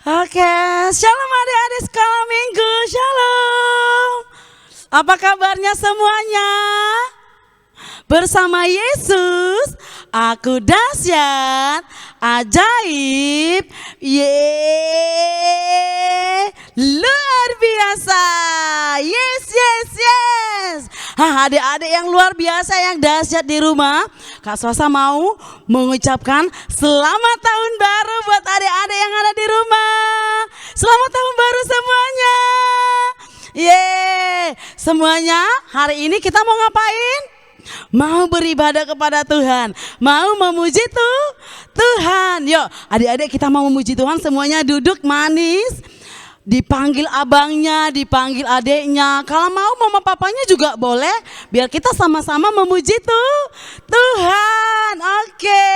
Oke, shalom adik-adik sekolah minggu, shalom. Apa kabarnya semuanya? Bersama Yesus, aku dahsyat, ajaib, luar biasa. Yes, yes, yes. Adik-adik yang luar biasa, yang dahsyat di rumah, Kak Swasa mau mengucapkan selamat tahun baru buat adik-adik yang ada di rumah. Selamat tahun baru semuanya. Semuanya hari ini kita mau ngapain? Mau beribadah kepada Tuhan, mau memuji Tuhan. Yuk adik-adik, kita mau memuji Tuhan, semuanya duduk manis. Dipanggil abangnya, dipanggil adiknya. Kalau mau mama papanya juga boleh, biar kita sama-sama memuji Tuhan. Oke,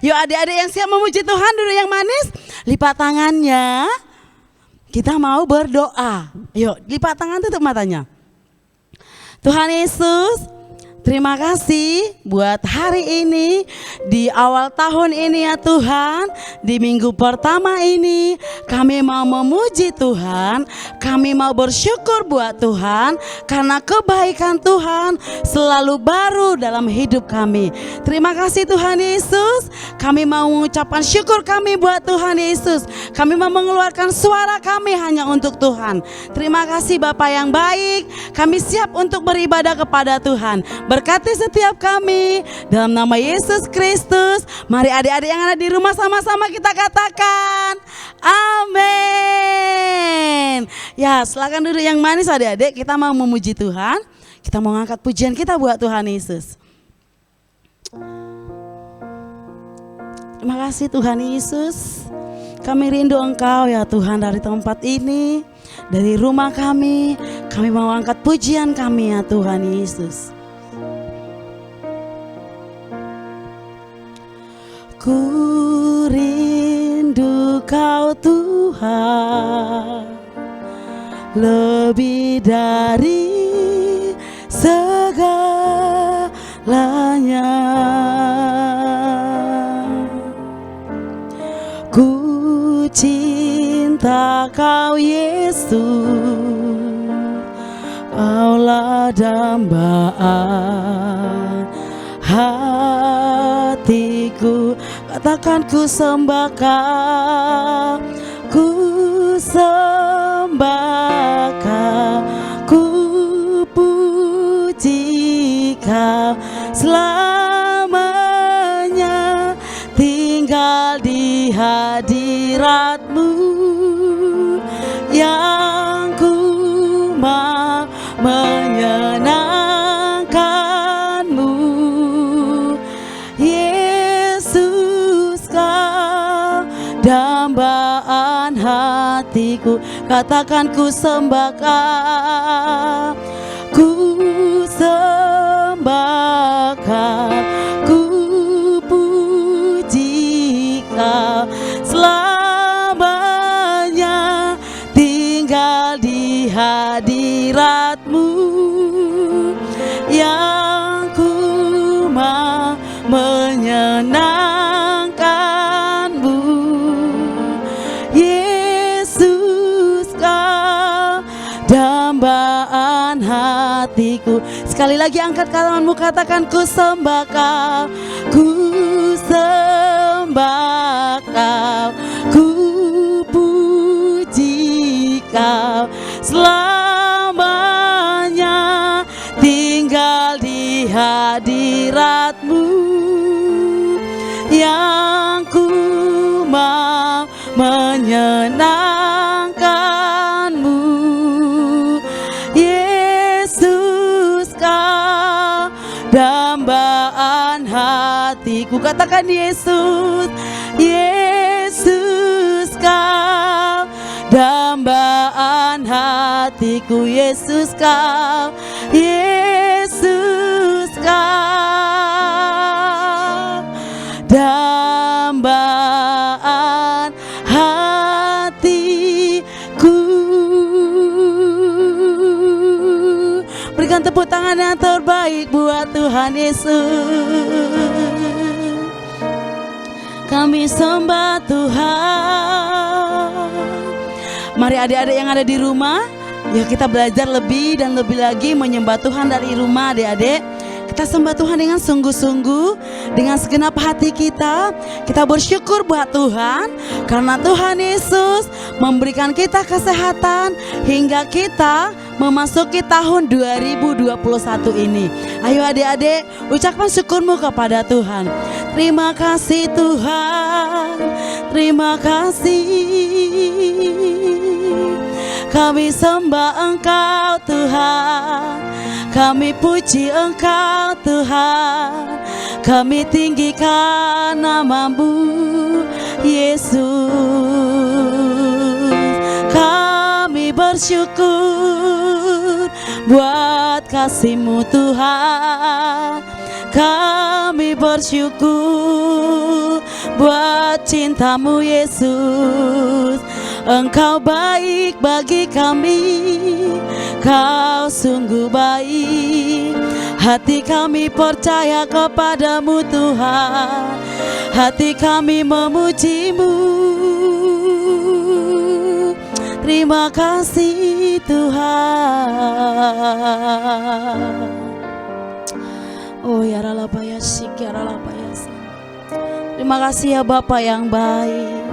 yuk adik-adik yang siap memuji Tuhan dulu yang manis, lipat tangannya. Kita mau berdoa. Yuk lipat tangan, tutup matanya. Tuhan Yesus, terima kasih buat hari ini, di awal tahun ini ya Tuhan. Di minggu pertama ini kami mau memuji Tuhan, kami mau bersyukur buat Tuhan, karena kebaikan Tuhan selalu baru dalam hidup kami. Terima kasih Tuhan Yesus, kami mau mengucapkan syukur kami buat Tuhan Yesus. Kami mau mengeluarkan suara kami hanya untuk Tuhan. Terima kasih Bapa yang baik, kami siap untuk beribadah kepada Tuhan. Berkati setiap kami dalam nama Yesus Kristus. Mari adik-adik yang ada di rumah sama-sama kita katakan amin. Ya, silakan duduk yang manis adik-adik. Kita mau memuji Tuhan, kita mau ngangkat pujian kita buat Tuhan Yesus. Terima kasih Tuhan Yesus. Kami rindu Engkau ya Tuhan, dari tempat ini, dari rumah kami mau angkat pujian kami ya Tuhan Yesus. Ku rindu Kau Tuhan, lebih dari segalanya. Ku cinta Kau Yesus, Kaulah dambaan hatiku. Katakan ku sembah Kau, ku sembah Kau, ku puji Kau selamanya. Tinggal di hadirat-Mu yang ku mau menyenangkan-Mu. Yesus, Kau dambaan hatiku. Katakan ku sembah Kau, ku sembah Kau, ku puji Kau selamanya. Tinggal di hadirat-Mu yang ku mau menyenangkan-Mu. Yesus, Kau dambaan hatiku. Sekali lagi angkat tanganmu, katakan ku sembah Kau, ku sembah Kau, ku puji Kau selamanya. Tinggal di hadirat-Mu yang ku mau menyenangkan-Mu. Yesus, Kau dambaan hatiku. Katakan Yesus, Yesus, Kau dambaan hatiku. Yesus, Kau, Yesus, Kau dambaan hatiku. Berikan tepuk tangan yang terbaik buat Tuhan Yesus. Kami sembah Tuhan. Mari adik-adik yang ada di rumah, ya kita belajar lebih dan lebih lagi menyembah Tuhan dari rumah adik-adik. Kita sembah Tuhan dengan sungguh-sungguh, dengan segenap hati kita. Kita bersyukur buat Tuhan karena Tuhan Yesus memberikan kita kesehatan hingga kita memasuki tahun 2021 ini. Ayo adik-adik, ucapkan syukurmu kepada Tuhan. Terima kasih Tuhan, terima kasih. Kami sembah Engkau Tuhan, kami puji Engkau Tuhan, kami tinggikan nama-Mu Yesus. Kami bersyukur buat kasih-Mu Tuhan, kami bersyukur buat cinta-Mu Yesus. Engkau baik bagi kami, Kau sungguh baik. Hati kami percaya kepadamu Tuhan, hati kami memuji-Mu. Terima kasih Tuhan. Oh ya ralabaya sik ya ralabaya. Terima kasih ya Bapa yang baik.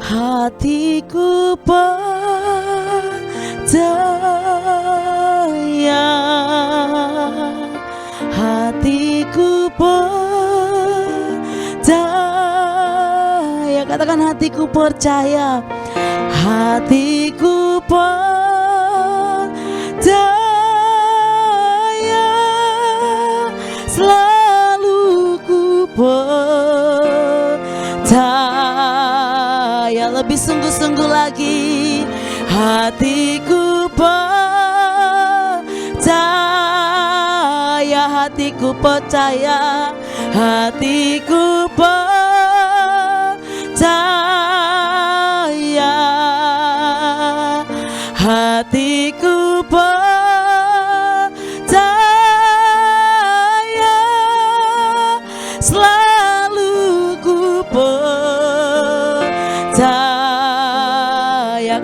Hatiku percaya, hatiku percaya. Katakan hatiku percaya, hatiku percaya, selalu ku percaya. Lebih sungguh-sungguh lagi, hatiku percaya, hatiku percaya, hatiku percaya, hatiku percaya, selalu ku percaya.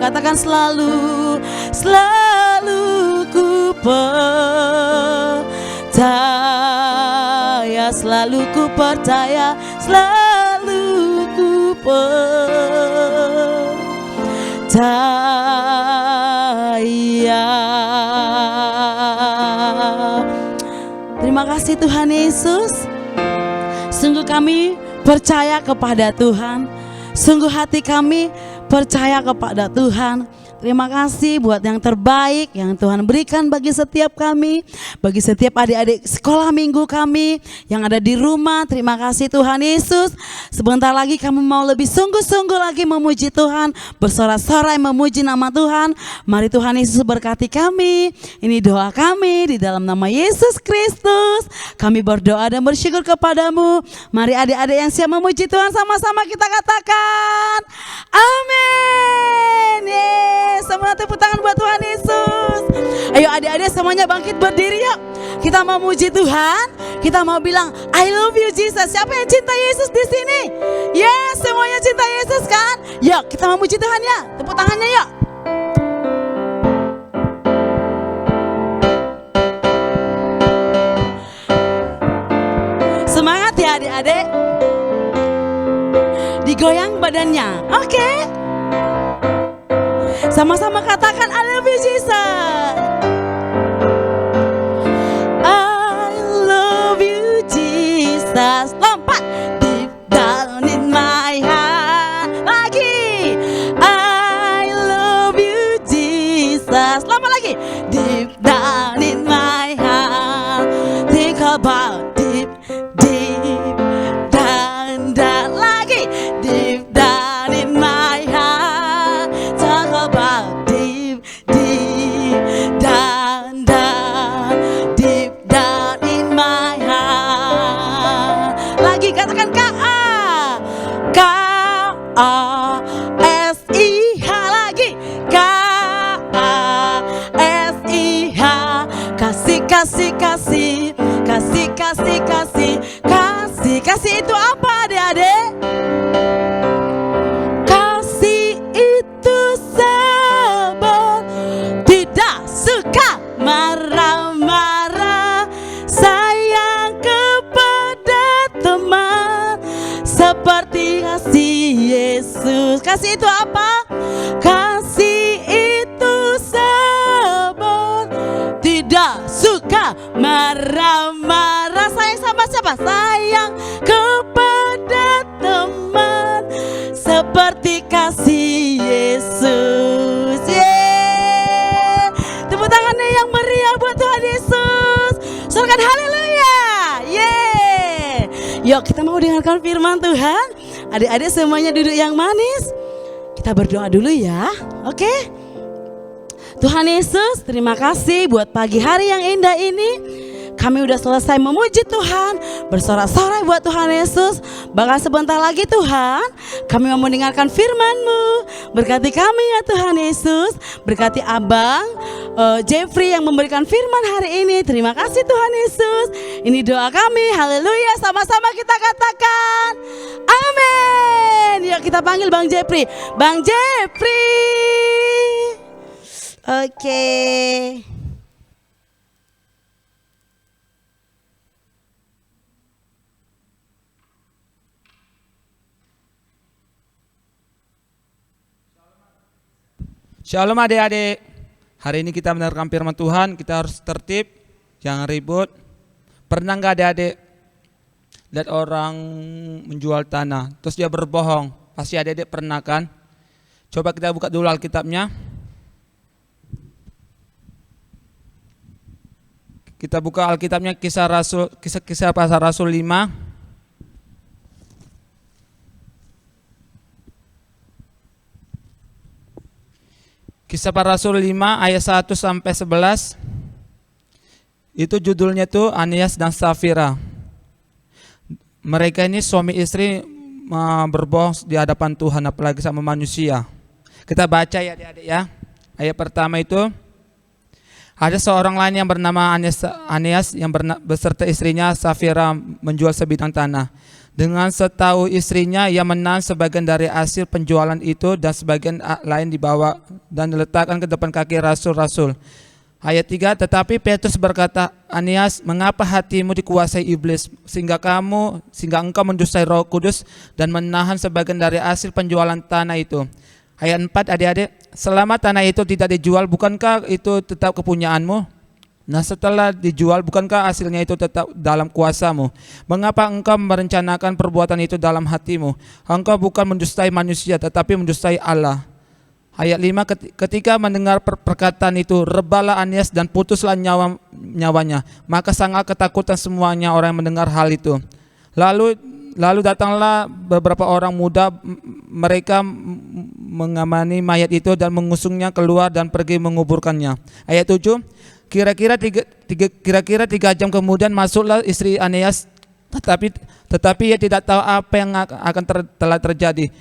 Katakan selalu, selalu ku percaya, selalu ku percaya, selalu ku percaya. Terima kasih Tuhan Yesus. Sungguh kami percaya kepada Tuhan, sungguh hati kami percaya kepada Tuhan. Terima kasih buat yang terbaik yang Tuhan berikan bagi setiap kami, bagi setiap adik-adik sekolah minggu kami yang ada di rumah. Terima kasih Tuhan Yesus. Sebentar lagi kami mau lebih sungguh-sungguh lagi memuji Tuhan, bersorak-sorai memuji nama Tuhan. Mari Tuhan Yesus berkati kami. Ini doa kami di dalam nama Yesus Kristus. Kami berdoa dan bersyukur kepadamu. Mari adik-adik yang siap memuji Tuhan, sama-sama kita katakan amin. Semua tepuk tangan buat Tuhan Yesus. Ayo adik-adik semuanya bangkit berdiri yuk. Kita mau muji Tuhan. Kita mau bilang I love you Jesus. Siapa yang cinta Yesus di sini? Yes, semuanya cinta Yesus kan? Yuk kita mau muji Tuhan ya. Tepuk tangannya yuk. Semangat ya adik-adik. Digoyang badannya. Oke. Sama-sama katakan I love you Jesus. I love you Jesus. Lompat. Deep down in my heart. Lagi. I love you Jesus. Lompat lagi. Deep down in my heart. Think about deep, deep down, down. Lagi. Deep down in my heart. Talk about deep, deep down, down. Deep down in my heart. Lagi katakan K-A. K-A-S-I-H. Lagi. K-A-S-I-H. Kasih, kasih, kasih. Kasih, kasih, kasih. Kasih, kasih itu apa adik-adik? Kasih Yesus. Kasih itu apa? Kasih itu sabar, tidak suka marah-marah. Sayang sama siapa? Sayang kepada teman seperti kasih Yesus. Yeay. Tepuk tangannya yang meriah buat Tuhan Yesus. Sorakan haleluya. Yeay. Yuk kita mau dengarkan firman Tuhan. Adik-adik semuanya duduk yang manis. Kita berdoa dulu ya. Oke. Tuhan Yesus, terima kasih buat pagi hari yang indah ini. Kami udah selesai memuji Tuhan, bersorak-sorai buat Tuhan Yesus. Bahkan sebentar lagi Tuhan, kami mau mendengarkan firman-Mu. Berkati kami ya Tuhan Yesus. Berkati Abang Jeffrey yang memberikan firman hari ini. Terima kasih Tuhan Yesus. Ini doa kami, haleluya. Sama-sama kita katakan amin. Yuk kita panggil Bang Jeffrey. Bang Jeffrey. Oke. Shalom adik-adik. Hari ini kita mendengarkan firman Tuhan, kita harus tertib, jangan ribut. Pernah nggak adik-adik lihat orang menjual tanah, terus dia berbohong? Pasti adik-adik pernah kan? Coba kita buka dulu Alkitabnya. Kita buka Alkitabnya kisah para Rasul 5. Kisah para Rasul 5 ayat 1 sampai 11. Itu judulnya tuh Ananias dan Safira. Mereka ini suami istri berbohong di hadapan Tuhan, apalagi sama manusia. Kita baca ya adik-adik ya. Ayat pertama itu, ada seorang lain yang bernama Ananias yang beserta istrinya Safira menjual sebidang tanah. Dengan setahu istrinya, ia menahan sebagian dari hasil penjualan itu dan sebagian lain dibawa dan diletakkan ke depan kaki rasul-rasul. Ayat 3, tetapi Petrus berkata, Ananias, mengapa hatimu dikuasai iblis sehingga engkau mendustai Roh Kudus dan menahan sebagian dari hasil penjualan tanah itu? Ayat 4, adik-adik, selama tanah itu tidak dijual, bukankah itu tetap kepunyaanmu? Nah setelah dijual, bukankah hasilnya itu tetap dalam kuasamu? Mengapa engkau merencanakan perbuatan itu dalam hatimu? Engkau bukan mendustai manusia, tetapi mendustai Allah. Ayat 5, ketika mendengar perkataan itu, rebalah Ananias dan putuslah nyawanya. Maka sangat ketakutan semuanya orang yang mendengar hal itu. Lalu datanglah beberapa orang muda, mereka mengamani mayat itu dan mengusungnya keluar dan pergi menguburkannya. Ayat 7, kira-kira 3 jam kemudian masuklah istri Ananias, tetapi ia tidak tahu apa yang akan telah terjadi.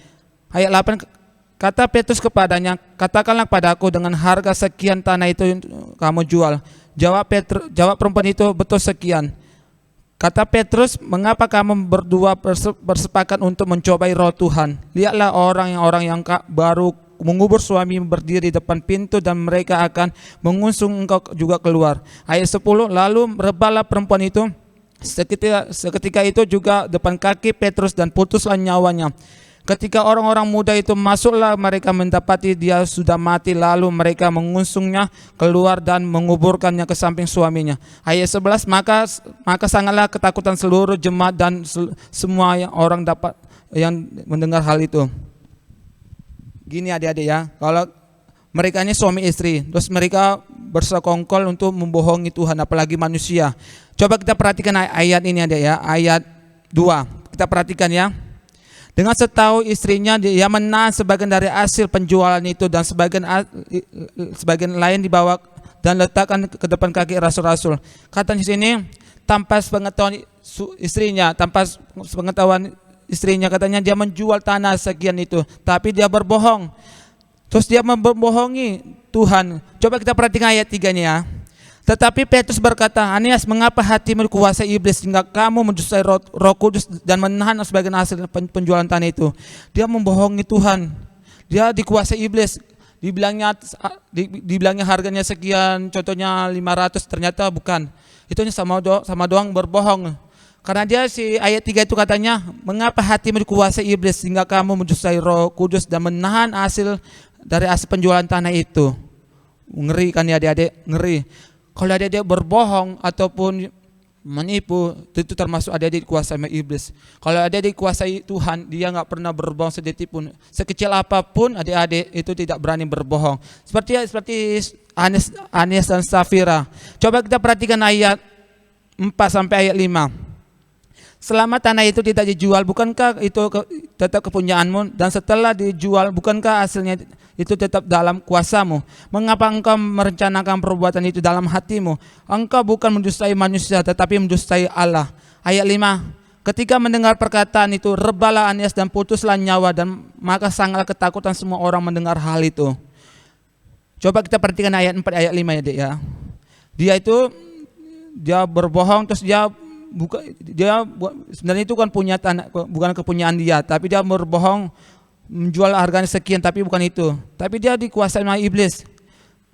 Ayat 8, kata Petrus kepadanya, katakanlah padaku dengan harga sekian tanah itu kamu jual. Jawab perempuan itu, betul sekian. Kata Petrus, mengapa kamu berdua bersepakat untuk mencobai Roh Tuhan? Lihatlah orang yang baru mengubur suami berdiri di depan pintu dan mereka akan mengusung engkau juga keluar. Ayat 10, lalu rebalah perempuan itu seketika itu juga depan kaki Petrus dan putuslah nyawanya. Ketika orang-orang muda itu masuklah, mereka mendapati dia sudah mati, lalu mereka mengusungnya keluar dan menguburkannya ke samping suaminya. Ayat 11, maka sangatlah ketakutan seluruh jemaat dan semua orang yang mendengar hal itu. Gini adik-adik ya, kalau mereka ini suami istri, terus mereka bersekongkol untuk membohongi Tuhan, apalagi manusia. Coba kita perhatikan ayat ini adik ya, ayat 2. Kita perhatikan ya. Dengan setahu istrinya, dia menahan sebagian dari hasil penjualan itu dan sebagian lain dibawa dan letakkan ke depan kaki rasul-rasul. Katanya di sini, tanpa pengetahuan istrinya, katanya dia menjual tanah sekian itu, tapi dia berbohong. Terus dia membohongi Tuhan. Coba kita perhatikan ayat 3-nya ya. Tetapi Petrus berkata, Ananias, mengapa hatimu dikuasai iblis hingga kamu mendustai Roh Kudus dan menahan sebagian hasil penjualan tanah itu? Dia membohongi Tuhan. Dia dikuasai iblis. Dibilangnya harganya sekian, contohnya 500, ternyata bukan. Itu sama doang berbohong. Karena dia si ayat 3 itu katanya, mengapa hatimu dikuasai iblis sehingga kamu mendustai Roh Kudus dan menahan hasil dari hasil penjualan tanah itu. Ngeri kan ya adik-adik, ngeri. Kalau adik-adik berbohong ataupun menipu, itu termasuk adik-adik dikuasai sama iblis. Kalau adik-adik dikuasai Tuhan, dia nggak pernah berbohong sedetik pun. Sekecil apapun adik-adik itu tidak berani berbohong. Seperti Anies dan Safira. Coba kita perhatikan ayat 4 sampai ayat 5. Selama tanah itu tidak dijual, bukankah itu tetap kepunyaanmu? Dan setelah dijual, bukankah hasilnya itu tetap dalam kuasamu? Mengapa engkau merencanakan perbuatan itu dalam hatimu? Engkau bukan mendustai manusia, tetapi mendustai Allah. Ayat 5. Ketika mendengar perkataan itu, rebalah Anies dan putuslah nyawa, dan maka sangatlah ketakutan semua orang mendengar hal itu. Coba kita perhatikan ayat 4, ayat 5 ya, Dek ya. Dia berbohong, terus dia sebenarnya itu kan punya tanah, bukan kepunyaan dia, tapi dia berbohong menjual harganya sekian, tapi bukan itu. Tapi dia dikuasai sama iblis.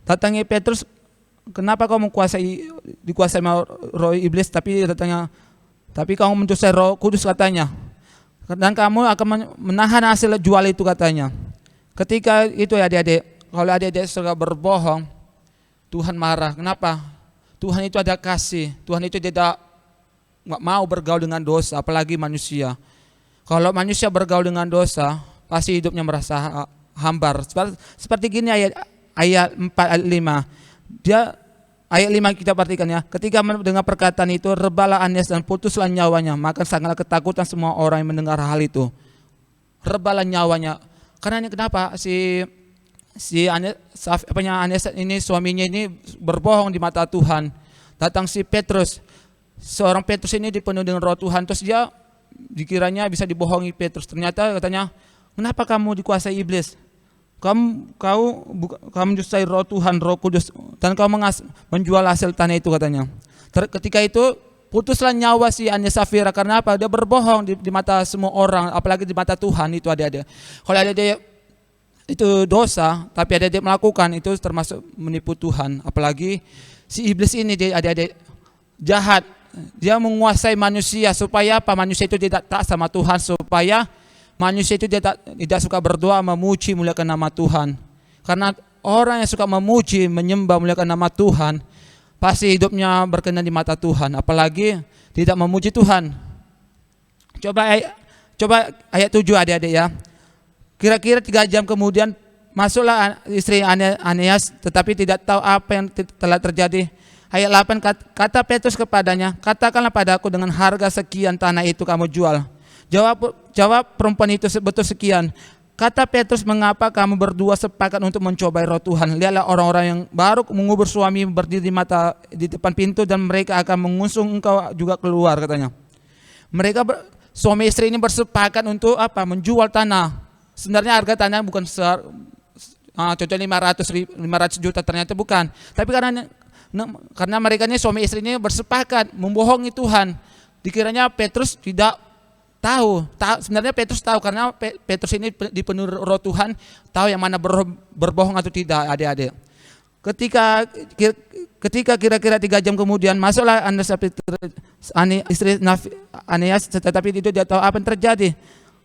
Datangi Petrus, kenapa kau dikuasai sama roh iblis? Tapi kamu mendustai Roh Kudus katanya. Dan kamu akan menahan hasil jual itu katanya. Ketika itu ya adik-adik, kalau adik-adik suka berbohong, Tuhan marah. Kenapa? Tuhan itu ada kasih. Tuhan itu tidak nggak mau bergaul dengan dosa, apalagi manusia. Kalau manusia bergaul dengan dosa, pasti hidupnya merasa hambar. Seperti gini ayat 4, ayat 5. Ayat 5 kita perhatikan ya. Ketika mendengar perkataan itu, rebalah Anies dan putuslah nyawanya. Maka sangatlah ketakutan semua orang yang mendengar hal itu. Rebalah nyawanya. Karena ini kenapa si Anies ini, suaminya ini berbohong di mata Tuhan. Datang si Petrus. Seorang Petrus ini dipenuhi dengan Roh Tuhan, terus dia dikiranya bisa dibohongi Petrus. Ternyata katanya, kenapa kamu dikuasai iblis? Kamu mendustai Roh Tuhan, Roh Kudus, dan kamu menjual hasil tanah itu katanya. Ketika itu putuslah nyawa si Anies Safira. Karena apa? Dia berbohong di mata semua orang, apalagi di mata Tuhan itu adik-adik. Kalau adik-adik itu dosa, tapi adik-adik melakukan, itu termasuk menipu Tuhan. Apalagi si iblis ini adik-adik jahat. Dia menguasai manusia supaya apa? Manusia itu tidak taat sama Tuhan, supaya manusia itu tidak suka berdoa, memuji, muliakan nama Tuhan. Karena orang yang suka memuji, menyembah, muliakan nama Tuhan, pasti hidupnya berkenan di mata Tuhan. Apalagi tidak memuji Tuhan. Coba ayat 7 adik-adik ya. Kira-kira 3 jam kemudian masuklah istri Aneas, tetapi tidak tahu apa yang telah terjadi. Ayat 8, kata Petrus kepadanya, katakanlah padaku dengan harga sekian tanah itu kamu jual. Jawab perempuan itu, betul sekian. Kata Petrus, mengapa kamu berdua sepakat untuk mencobai Roh Tuhan? Lihatlah orang-orang yang baru mengubur suami berdiri di depan pintu, dan mereka akan mengusung engkau juga keluar katanya. Suami istri ini bersepakat untuk apa? Menjual tanah. Sebenarnya harga tanah bukan cocok 500 juta, ternyata bukan. Tapi karena mereka ini suami istri ini bersepakat membohongi Tuhan. Dikiranya Petrus tidak tahu. Sebenarnya Petrus tahu, karena Petrus ini dipenuhi Roh Tuhan, tahu yang mana berbohong atau tidak adik-adik. Ketika kira-kira 3 jam kemudian masuklah istri Aneas, tetapi itu dia tahu apa yang terjadi.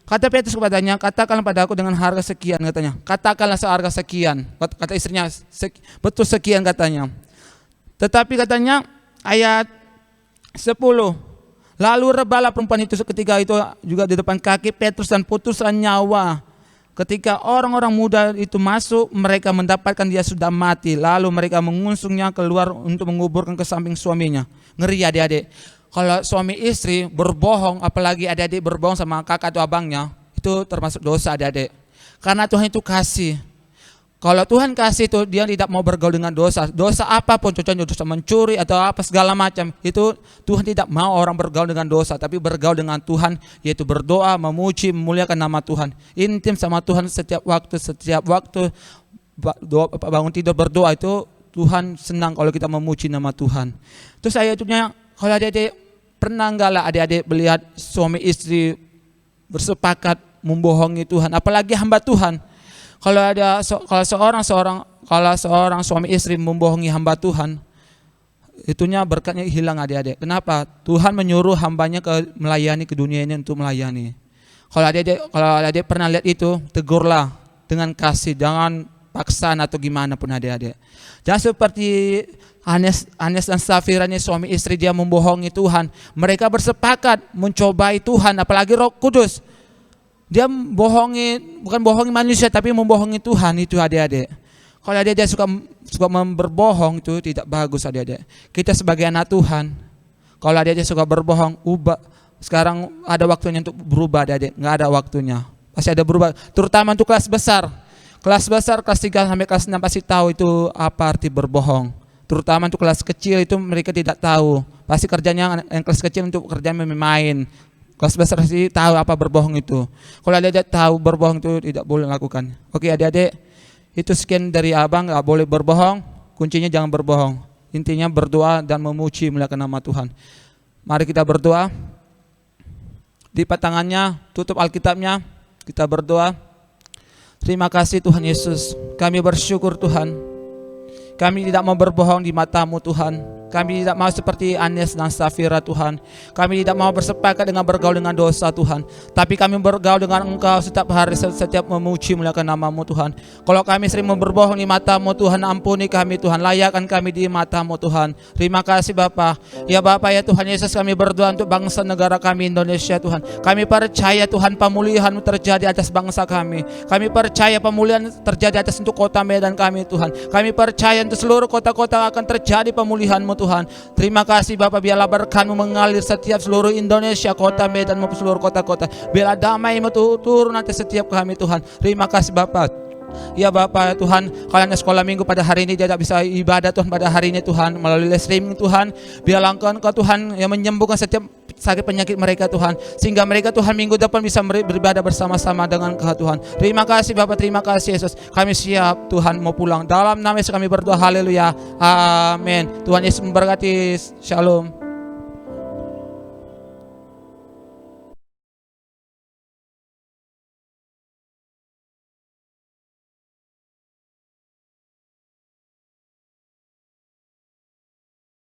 Kata Petrus kepadanya, katakanlah padaku dengan harga sekian katanya. Katakanlah seharga sekian. Kata istrinya, betul sekian katanya. Tetapi katanya ayat 10, lalu rebalah perempuan itu ketika itu juga di depan kaki Petrus dan putuslah nyawa. Ketika orang-orang muda itu masuk, mereka mendapatkan dia sudah mati. Lalu mereka mengusungnya keluar untuk menguburkan ke samping suaminya. Ngeri adik-adik. Kalau suami istri berbohong, apalagi adik-adik berbohong sama kakak atau abangnya, itu termasuk dosa adik-adik. Karena Tuhan itu kasih. Kalau Tuhan kasih itu, dia tidak mau bergaul dengan dosa. Dosa apapun, contohnya dosa mencuri atau apa segala macam, itu Tuhan tidak mau orang bergaul dengan dosa, tapi bergaul dengan Tuhan, yaitu berdoa, memuji, memuliakan nama Tuhan. Intim sama Tuhan setiap waktu bangun tidur berdoa, itu Tuhan senang kalau kita memuji nama Tuhan. Terus ayatnya, kalau adik-adik pernah enggak lah adik-adik melihat suami istri bersepakat membohongi Tuhan, apalagi hamba Tuhan. Kalau seorang suami istri membohongi hamba Tuhan, itunya berkatnya hilang adik-adik. Kenapa? Tuhan menyuruh hambanya melayani ke dunia ini untuk melayani. Kalau adik-adik pernah lihat itu, tegurlah dengan kasih, jangan paksaan atau gimana pun adik-adik. Jangan seperti Anes dan Safira ini suami istri, dia membohongi Tuhan. Mereka bersepakat mencobai Tuhan, apalagi Roh Kudus. Dia bukan bohongi manusia tapi membohongi Tuhan itu adik-adik. Kalau adik-adik suka berbohong itu tidak bagus adik-adik. Kita sebagai anak Tuhan, kalau adik-adik suka berbohong, ubah. Sekarang ada waktunya untuk berubah adik-adik, nggak ada waktunya. Pasti ada berubah, terutama untuk kelas besar. Kelas besar, kelas 3 sampai kelas 6 pasti tahu itu apa arti berbohong. Terutama untuk kelas kecil itu mereka tidak tahu. Pasti kerjanya yang kelas kecil untuk kerja main. Kelas besar pasti tahu apa berbohong itu. Kalau adik-adik tahu berbohong itu tidak boleh lakukan. Oke adik-adik, itu sekian dari abang, nggak boleh berbohong. Kuncinya jangan berbohong. Intinya berdoa dan memuji muliakan nama Tuhan. Mari kita berdoa. Lipat tangannya, tutup Alkitabnya, kita berdoa. Terima kasih Tuhan Yesus, kami bersyukur Tuhan. Kami tidak mau berbohong di mata-Mu Tuhan. Kami tidak mau seperti Anes dan Safira Tuhan. Kami tidak mau bersepakat dengan bergaul dengan dosa Tuhan. Tapi kami bergaul dengan Engkau setiap hari, setiap memuji muliakan nama-Mu Tuhan. Kalau kami sering berbohong di mata-Mu Tuhan, ampuni kami Tuhan. Layakkan kami di mata-Mu Tuhan. Terima kasih Bapa. Ya Bapa ya Tuhan Yesus, kami berdoa untuk bangsa negara kami Indonesia Tuhan. Kami percaya Tuhan pemulihan terjadi atas bangsa kami. Kami percaya pemulihan terjadi atas untuk kota Medan kami Tuhan. Kami percaya untuk seluruh kota-kota akan terjadi pemulihan-Mu Tuhan. Terima kasih Bapak, biarlah berkat-Mu mengalir setiap seluruh Indonesia, kota Medan maupun seluruh kota-kota. Biarlah damai-Mu turun atas setiap kami Tuhan. Terima kasih Bapak. Ya Bapak Tuhan, kalian sekolah minggu pada hari ini tidak bisa ibadah Tuhan pada hari ini Tuhan, melalui live streaming Tuhan. Biarlah Engkau Tuhan yang menyembuhkan setiap sakit penyakit mereka Tuhan, sehingga mereka Tuhan minggu depan bisa beribadah bersama-sama dengan Kau Tuhan. Terima kasih Bapak, terima kasih Yesus. Kami siap Tuhan mau pulang. Dalam nama Yesus kami berdoa, haleluya, amin. Tuhan Yesus memberkati, shalom.